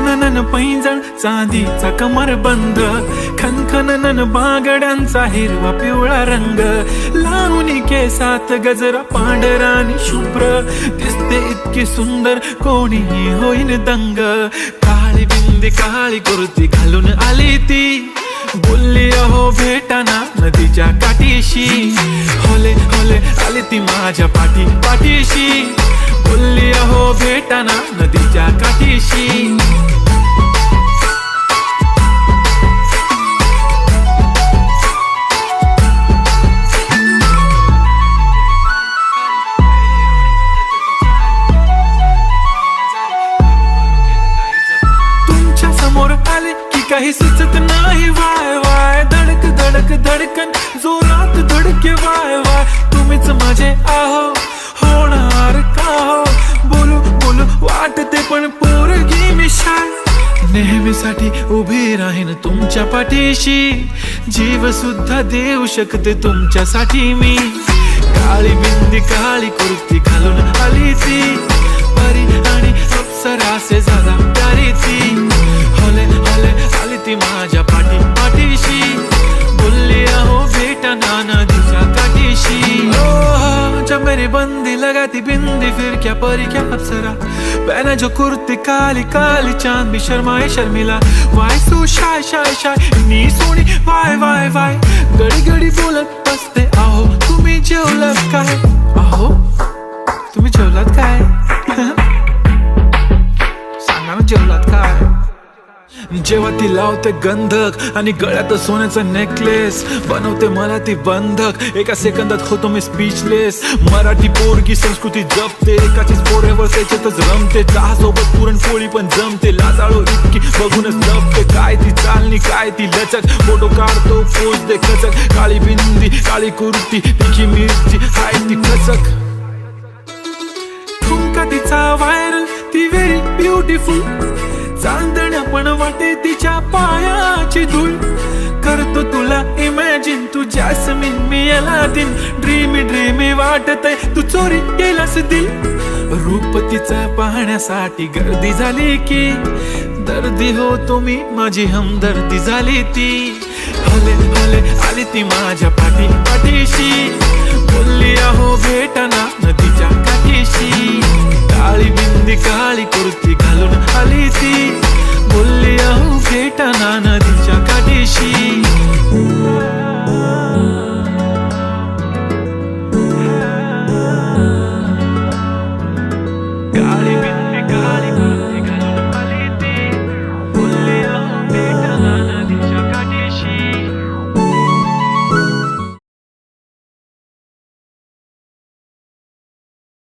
खनखनन पैंजण चांदीचा कमरबंद, खनखनन बागड्यांचा हिरवा पिवळा रंग, लावणी केसात गजरा पांढरा आणि शुभ्र, दिसते इतकी सुंदर कोणीही होईन दंग. काळी बिंदी काळी कुर्ती घालून आली ती, बोलली अहो भेटाना नदीच्या काठीशी. होले होले आली ती माझ्या पाठीशी, बोलली अहो भेटाना नदीच्या काठीशी. तुमच्या समोर आले की काही सुचत नाही वाय वाय, धडक धडक धडकन जोरात धडके वाय वाय. तुम्हीच माझे आहो होणार का हो, बोलू बोलू वाटते पण पोरगी मी शाय. नेहमीसाठी उभी राहीन तुमच्या पाठीशी, जीव सुद्धा देऊ शकते तुमच्यासाठी मी. काळी बिंदी काळी कुर्ती घालून आली ती, परी आणि अप्सरासे झाला प्यारी ती. होले होले आली ती माझ्या पाठीशी, बोलली अहो भेटना नदीच्या काठीशी. जब मेरी बंदी लगाती बिंदी फिर क्या परी क्या अप्सरा, पहने जो कुर्ती काली काली चांद भी शर्माए शर्मिला. Why so shy shy shy नी सोनी वाय वाय वाय, गडी गडी बोलत बसते अहो तुम्ही जेवलात काय. अहो तुम्ही जेवलात काय सांगा ना, जेवलात काय. जेव्हा ती लावते गंधक आणि गळ्यात सोन्याचा नेकलेस, बनवते मला ती बंधक, एका सेकंदात होतो मी स्पीचलेस. मराठी पोरगी संस्कृती जपते, एकाचीच पोरेवर त्याच्यातच रमते. चहासोबत पुरणपोळी पण जमते, लाजाळू इतकी बघूनच लपते. काय ती चालणी काय ती लचक, फोटो काढतो पोज दे खचक. काळी बिंदी काळी कुर्ती तिखी मिरची हाय ती खचक. ठुमका तिचा व्हायरल ती व्हेरी ब्युटिफुल, चांदण्या पण वाटे तिच्या पायाची धूळ. करतो तुला इमॅजिन तू जॅस्मिन मी अलादीन, ड्रीमी ड्रीमी वाटतय तू चोरी केलास दिल. रूप तिचा पाहण्यासाठी गर्दी झाली की, दर्दी होतो मी माझी हमदर्दी झाली ती. हले हले आली ती माझ्या पाठीशी, बोलली अहो भेटना नदीच्या काठीशी. काळी बिंदी काळी कुर्ती घालून आली ती, बोलली अहो भेटना नदीच्या काठीशी. काळी